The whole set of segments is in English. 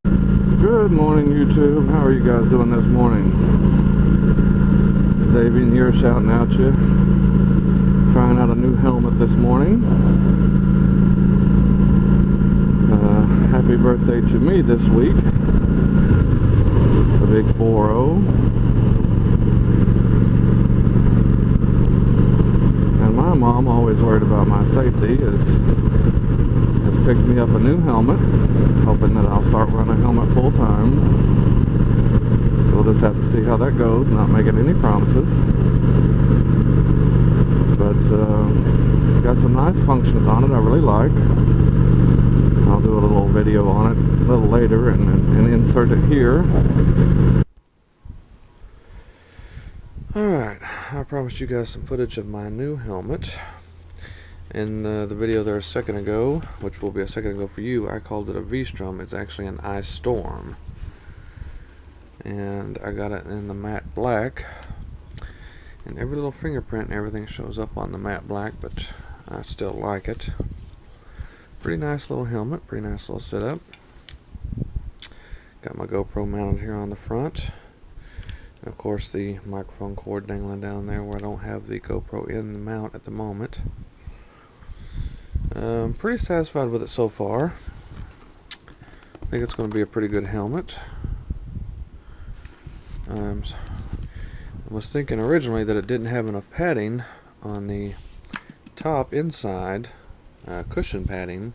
Good morning, YouTube. How are you guys doing this morning? Xavier here shouting at you. Trying out a new helmet this morning. Happy birthday to me this week. The big 4-0. And my mom, always worried about my safety, has picked me up a new helmet, hoping that I'll start wearing a helmet full time. We'll just have to see how that goes, not making any promises. But got some nice functions on it I really like. I'll do a little video on it a little later and insert it here. Alright, I promised you guys some footage of my new helmet. In the video there a second ago, which will be a second ago for you, I called it a V-Strom. It's actually an Ice Storm. And I got it in the matte black. And every little fingerprint and everything shows up on the matte black, but I still like it. Pretty nice little helmet, pretty nice little setup. Got my GoPro mounted here on the front. And of course the microphone cord dangling down there where I don't have the GoPro in the mount at the moment. I'm pretty satisfied with it so far. I think it's going to be a pretty good helmet. I was thinking originally that it didn't have enough padding on the top inside, cushion padding,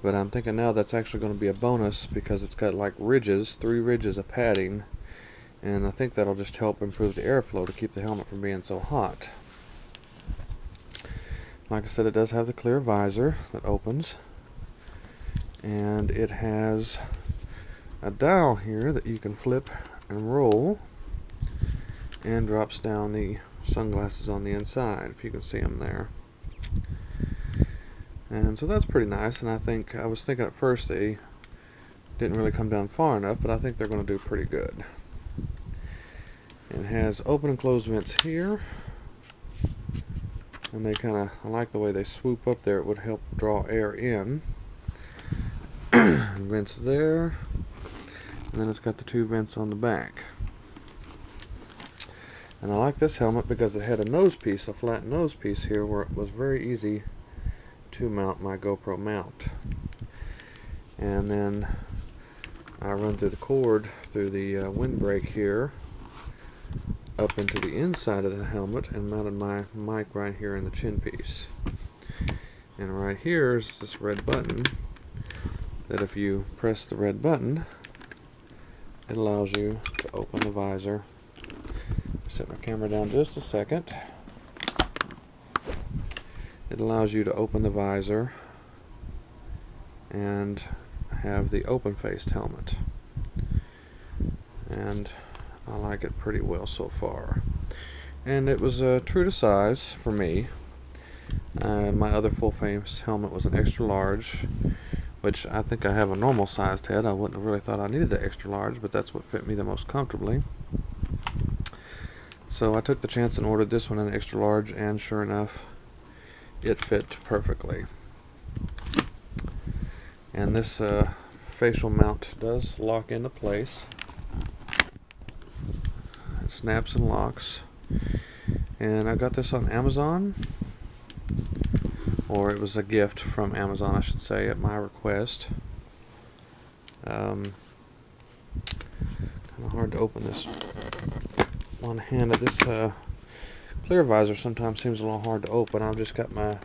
but I'm thinking now that's actually going to be a bonus because it's got like ridges, 3 ridges of padding, and I think that'll just help improve the airflow to keep the helmet from being so hot. Like I said, it does have the clear visor that opens, and it has a dial here that you can flip and roll, and drops down the sunglasses on the inside, if you can see them there. And so that's pretty nice, and I was thinking at first they didn't really come down far enough, but I think they're going to do pretty good. It has open and closed vents here. And they I like the way they swoop up there. It would help draw air in. Vents there. And then it's got the 2 vents on the back. And I like this helmet because it had a nose piece, a flat nose piece here, where it was very easy to mount my GoPro mount. And then I run through the cord through the windbreak here up into the inside of the helmet and mounted my mic right here in the chin piece. And right here is this red button that if you press the red button, it allows you to open the visor. Set my camera down just a second. It allows you to open the visor and have the open-faced helmet. And I like it pretty well so far. And it was true to size for me. My other full-face helmet was an extra large, which I think I have a normal sized head. I wouldn't have really thought I needed an extra large, but that's what fit me the most comfortably. So I took the chance and ordered this one in extra large, and sure enough, it fit perfectly. And this facial mount does lock into place. It snaps and locks. And I got this on Amazon, or it was a gift from Amazon, I should say, at my request. Kind of hard to open this one-handed. This clear visor sometimes seems a little hard to open. I've just got my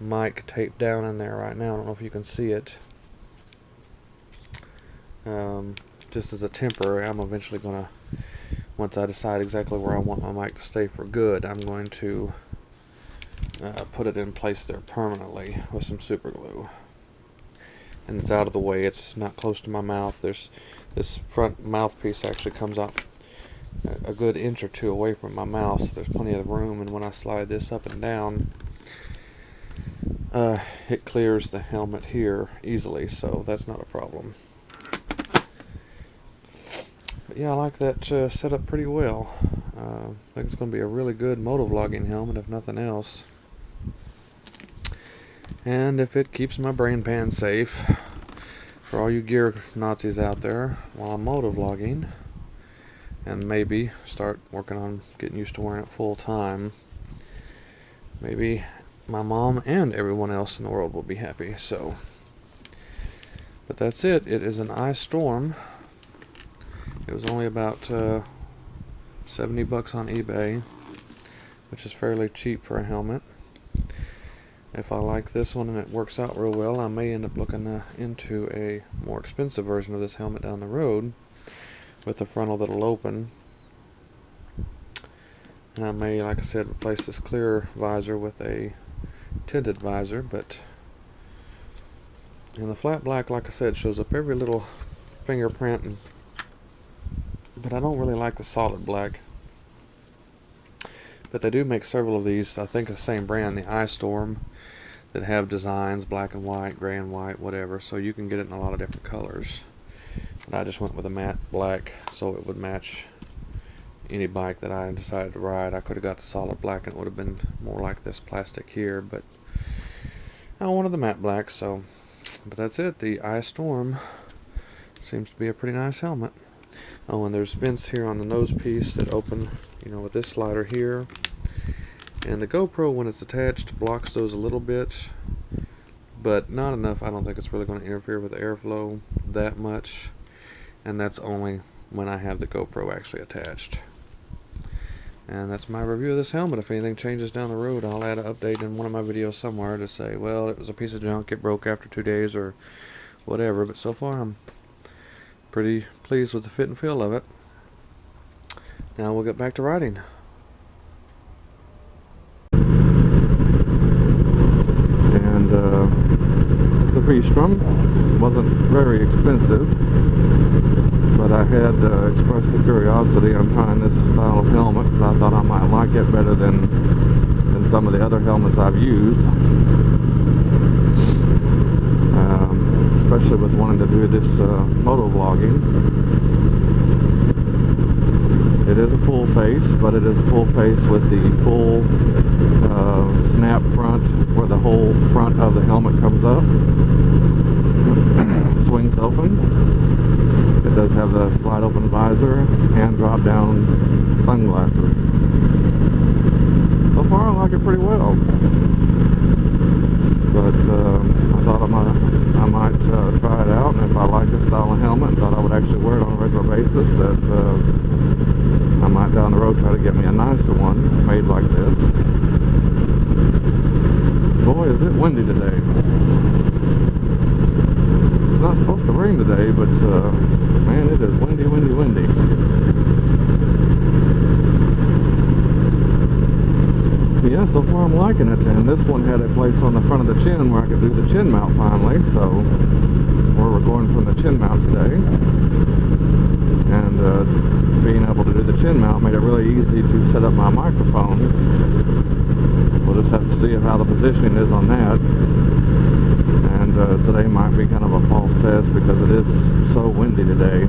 mic taped down in there right now. I don't know if you can see it. Just as a temporary, I'm eventually going to, once I decide exactly where I want my mic to stay for good, I'm going to put it in place there permanently with some super glue. And it's out of the way. It's not close to my mouth. There's this front mouthpiece actually comes out a good inch or 2 away from my mouth, so there's plenty of room, and when I slide this up and down, it clears the helmet here easily, so that's not a problem. But yeah, I like that setup pretty well. I think it's going to be a really good motovlogging helmet, if nothing else. And if it keeps my brain pan safe, For all you gear Nazis out there, while I'm motovlogging, and maybe start working on getting used to wearing it full time, maybe my mom and everyone else in the world will be happy. So, but that's it. It is an ice storm. It was only about $70 on eBay, which is fairly cheap for a helmet. If I like this one and it works out real well, I may end up looking into a more expensive version of this helmet down the road with the frontal that'll open. And I may, like I said, replace this clear visor with a tinted visor. But in the flat black, like I said, shows up every little fingerprint, but I don't really like the solid black. But they do make several of these, I think the same brand, the Ice Storm, that have designs, black and white, gray and white, whatever, so you can get it in a lot of different colors. And I just went with a matte black so it would match any bike that I decided to ride. I could have got the solid black and it would have been more like this plastic here, but I wanted the matte black. So, but that's it. The Ice Storm seems to be a pretty nice helmet. Oh, and there's vents here on the nose piece that open, you know, with this slider here. And the GoPro, when it's attached, blocks those a little bit, but not enough. I don't think it's really going to interfere with the airflow that much. And that's only when I have the GoPro actually attached. And that's my review of this helmet. If anything changes down the road, I'll add an update in one of my videos somewhere to say, well, it was a piece of junk, it broke after 2 days or whatever. But so far, I'm pretty pleased with the fit and feel of it. Now we'll get back to riding. And it's a V-Strom. Wasn't very expensive, but I had expressed a curiosity on trying this style of helmet because I thought I might like it better than some of the other helmets I've used. Especially with wanting to do this motovlogging. It is a full face, but it is a full face with the full snap front where the whole front of the helmet comes up. Swings open. It does have the slide open visor and drop down sunglasses. So far I like it pretty well. But I thought I might try it out, and if I like this style of helmet and thought I would actually wear it on a regular basis, that I might down the road try to get me a nicer one made like this. Boy, is it windy today. It's not supposed to rain today, but man, it is windy, windy, windy. Yeah, so far I'm liking it, and this one had a place on the front of the chin where I could do the chin mount finally, so we're recording from the chin mount today. And being able to do the chin mount made it really easy to set up my microphone. We'll just have to see how the positioning is on that. And today might be kind of a false test because it is so windy today.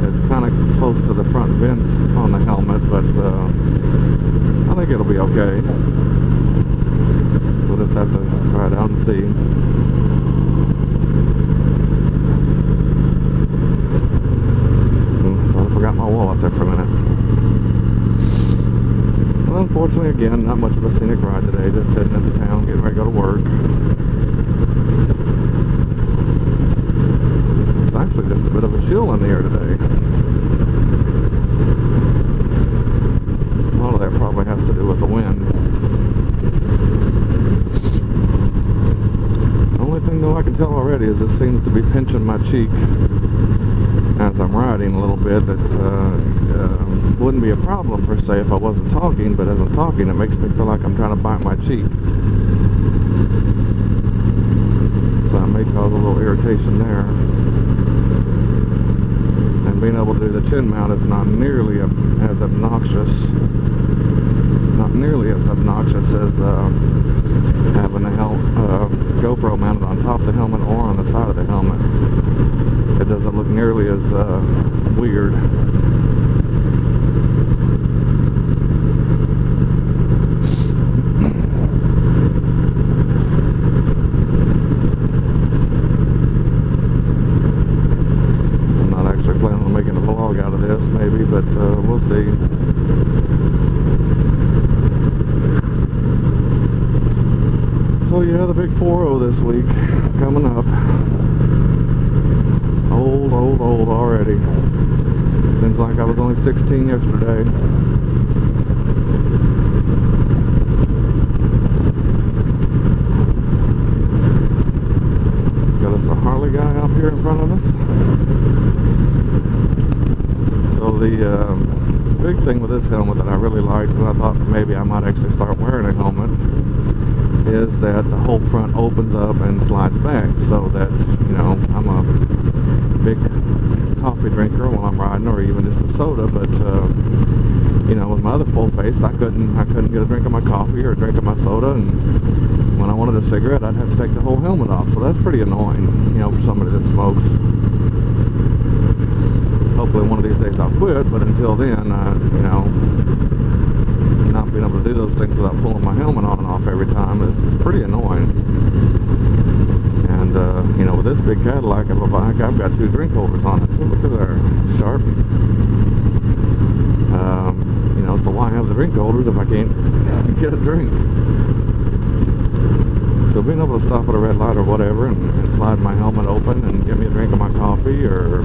It's kind of close to the front vents on the helmet, but I think it'll be okay. We'll just have to try it out and see. Thought I forgot my wallet there for a minute. Well, unfortunately, again, not much of a scenic ride today. Just heading into town, getting ready to go to work. It's actually just a bit of a chill in the air today. A lot of that probably has to do with the wind. The only thing though I can tell already is this seems to be pinching my cheek as I'm riding a little bit. That wouldn't be a problem per se if I wasn't talking, but as I'm talking it makes me feel like I'm trying to bite my cheek. So it may cause a little irritation there. And being able to do the chin mount is not nearly as obnoxious. Not nearly as obnoxious as having the GoPro mounted on top of the helmet or on the side of the helmet. It doesn't look nearly as weird. another big 4-0 this week coming up. Old already. Seems like I was only 16 yesterday. Got us a Harley guy out here in front of us. So the big thing with this helmet that I really liked, and I thought maybe I might actually start wearing a helmet, is that the whole front opens up and slides back, so that, you know, I'm a big coffee drinker while I'm riding, or even just a soda, but you know, with my other full face, I couldn't get a drink of my coffee or a drink of my soda, and when I wanted a cigarette, I'd have to take the whole helmet off, so that's pretty annoying, you know, for somebody that smokes. Hopefully one of these days I'll quit, but until then, you know, not being able to do those things without pulling my helmet on and off every time is pretty annoying. And you know, with this big Cadillac of a bike, I've got 2 drink holders on it. Oh, look at there, sharp. You know, so why have the drink holders if I can't get a drink? So being able to stop at a red light or whatever and slide my helmet open and get me a drink of my coffee, or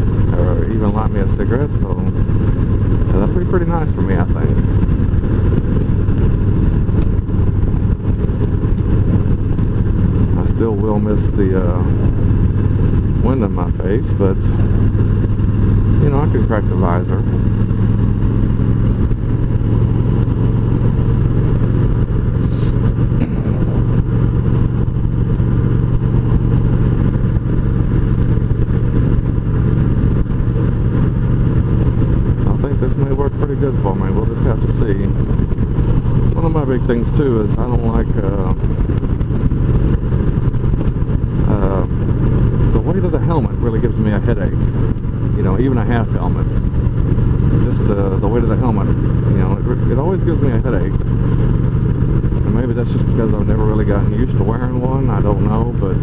even light me a cigarette, so yeah, that'd be pretty nice for me, I think. I still will miss the wind in my face, but you know, I could crack the visor. Pretty good for me. We'll just have to see. One of my big things too is I don't like the weight of the helmet really gives me a headache. You know, even a half helmet. Just the weight of the helmet, you know, it always gives me a headache. And maybe that's just because I've never really gotten used to wearing one. I don't know, but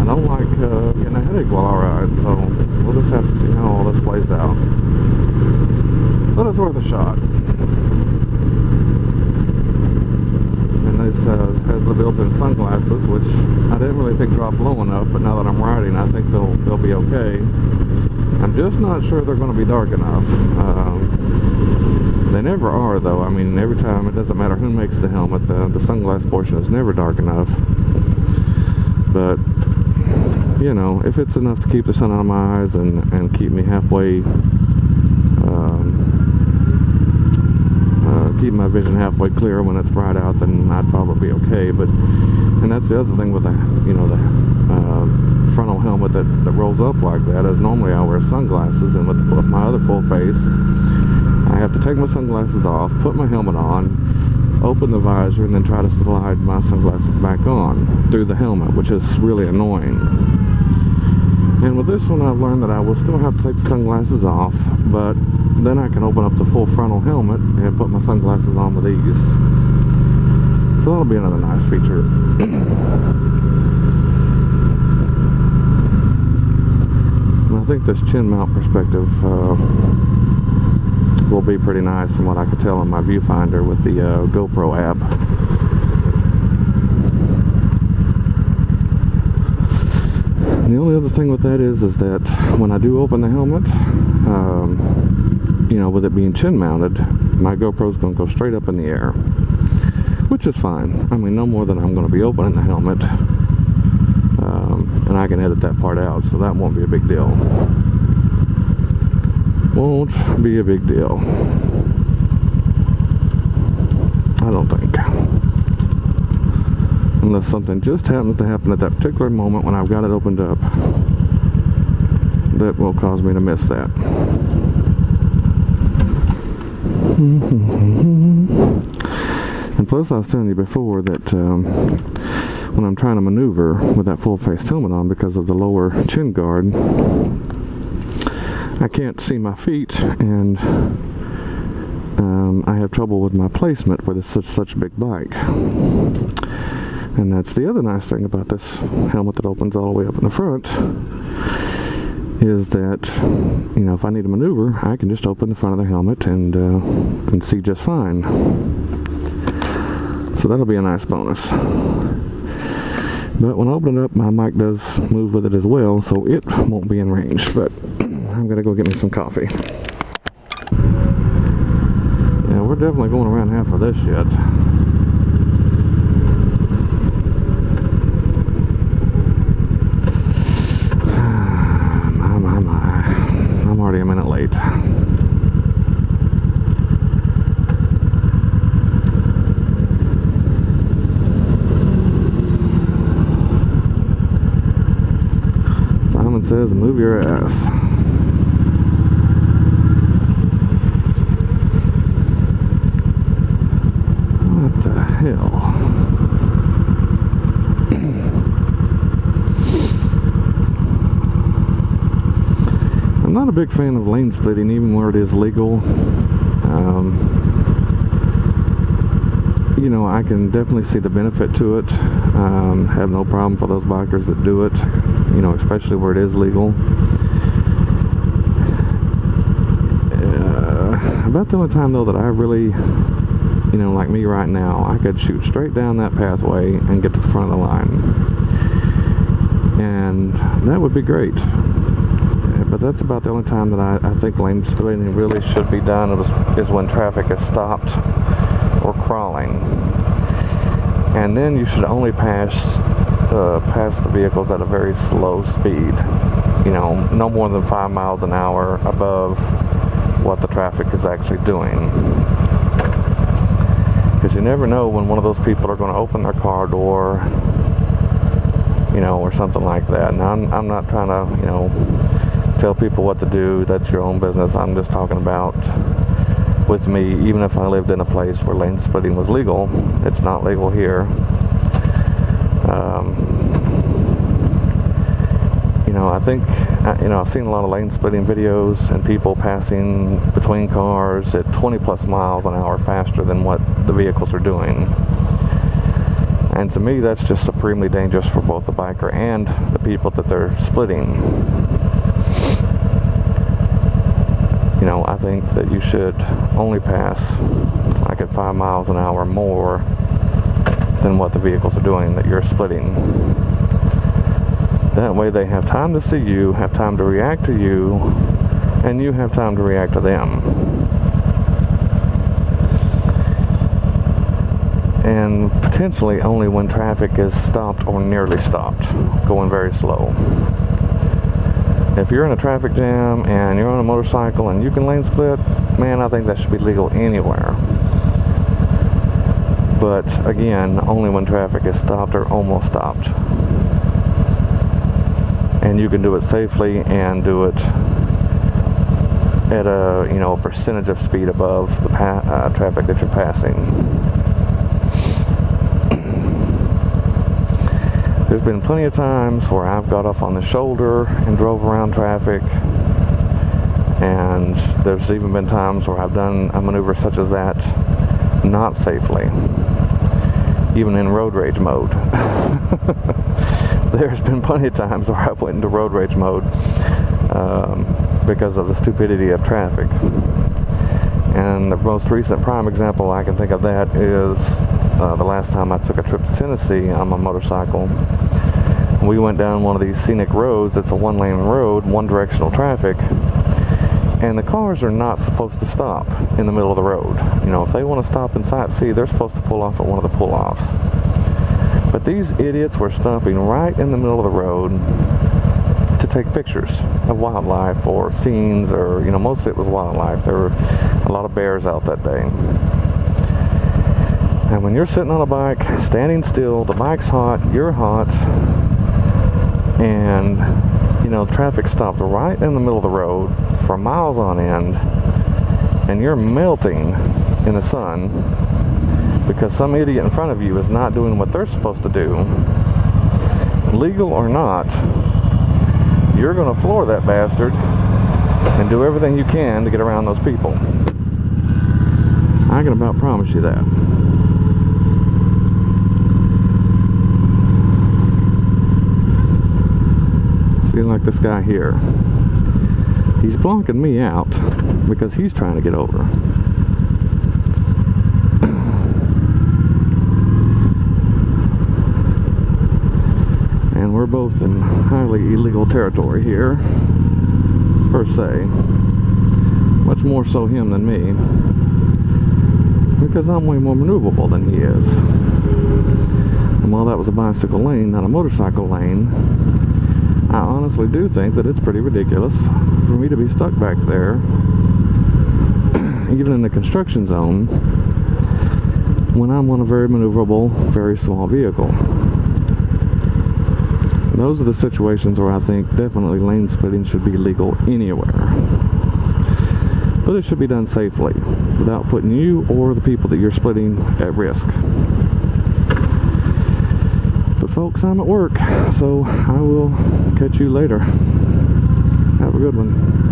I don't like getting a headache while I ride, so we'll just have to see how all this plays out. But it's worth a shot. And this has the built-in sunglasses, which I didn't really think dropped low enough, but now that I'm riding, I think they'll be okay. I'm just not sure they're going to be dark enough. They never are, though. I mean, every time, it doesn't matter who makes the helmet, the sunglass portion is never dark enough. But you know, if it's enough to keep the sun out of my eyes and keep me halfway, keep my vision halfway clear when it's bright out, then I'd probably be okay. But, and that's the other thing with the, you know, the frontal helmet that rolls up like that, is normally I wear sunglasses, and with my other full face, I have to take my sunglasses off, put my helmet on, open the visor, and then try to slide my sunglasses back on through the helmet, which is really annoying. And with this one, I've learned that I will still have to take the sunglasses off, but then I can open up the full frontal helmet and put my sunglasses on with ease. So that'll be another nice feature. And I think this chin mount perspective will be pretty nice from what I could tell in my viewfinder with the GoPro app. And the only other thing with that is that when I do open the helmet, you know, with it being chin mounted, my GoPro's going to go straight up in the air, which is fine. I mean, no more than I'm going to be opening the helmet, and I can edit that part out, so that won't be a big deal. Won't be a big deal. I don't think. Unless something just happens to happen at that particular moment when I've got it opened up, that will cause me to miss that. And plus, I was telling you before that when I'm trying to maneuver with that full face helmet on, because of the lower chin guard, I can't see my feet, and I have trouble with my placement with such a big bike. And that's the other nice thing about this helmet that opens all the way up in the front, is that, you know, if I need to maneuver, I can just open the front of the helmet and see just fine. So that'll be a nice bonus. But when I open it up, my mic does move with it as well, so it won't be in range. But I'm gonna go get me some coffee. Yeah, we're definitely going around half of this yet. I'm already a minute late. Simon says, move your ass. What the hell? I'm not a big fan of lane splitting, even where it is legal. You know, I can definitely see the benefit to it. Have no problem for those bikers that do it, you know, especially where it is legal. About the only time, though, that I really, you know, like me right now, I could shoot straight down that pathway and get to the front of the line. And that would be great. But that's about the only time that I think lane splitting really should be done is when traffic is stopped or crawling. And then you should only pass the vehicles at a very slow speed. You know, no more than 5 miles an hour above what the traffic is actually doing. Because you never know when one of those people are going to open their car door, you know, or something like that. Now, I'm not trying to, you know, tell people what to do. That's your own business. I'm just talking about with me, even if I lived in a place where lane splitting was legal, it's not legal here. You know, I think, you know, I've seen a lot of lane splitting videos and people passing between cars at 20 plus miles an hour faster than what the vehicles are doing. And to me, that's just supremely dangerous for both the biker and the people that they're splitting. You know, I think that you should only pass like at 5 miles an hour more than what the vehicles are doing that you're splitting. That way they have time to see you, have time to react to you, and you have time to react to them. And potentially only when traffic is stopped or nearly stopped, going very slow. If you're in a traffic jam and you're on a motorcycle and you can lane split, man, I think that should be legal anywhere. But again, only when traffic is stopped or almost stopped. And you can do it safely and do it at a, you know, a percentage of speed above the traffic that you're passing. There's been plenty of times where I've got off on the shoulder and drove around traffic, and there's even been times where I've done a maneuver such as that not safely, even in road rage mode. There's been plenty of times where I went into road rage mode because of the stupidity of traffic. And the most recent prime example I can think of that is the last time I took a trip to Tennessee on my motorcycle. We went down one of these scenic roads. It's a one-lane road, one-directional traffic, and the cars are not supposed to stop in the middle of the road. You know, if they want to stop and sightsee, they're supposed to pull off at one of the pull-offs. But these idiots were stopping right in the middle of the road to take pictures of wildlife or scenes, or, you know, mostly it was wildlife. There were a lot of bears out that day. And when you're sitting on a bike, standing still, the bike's hot, you're hot, and, you know, traffic stopped right in the middle of the road for miles on end, and you're melting in the sun because some idiot in front of you is not doing what they're supposed to do, legal or not, you're going to floor that bastard and do everything you can to get around those people. I can about promise you that. See, like this guy here, he's blocking me out because he's trying to get over. both in highly illegal territory here, per se. Much more so him than me, because I'm way more maneuverable than he is. And while that was a bicycle lane, not a motorcycle lane, I honestly do think that it's pretty ridiculous for me to be stuck back there, even in the construction zone, when I'm on a very maneuverable, very small vehicle. Those are the situations where I think definitely lane splitting should be legal anywhere. But it should be done safely, without putting you or the people that you're splitting at risk. But folks, I'm at work, so I will catch you later. Have a good one.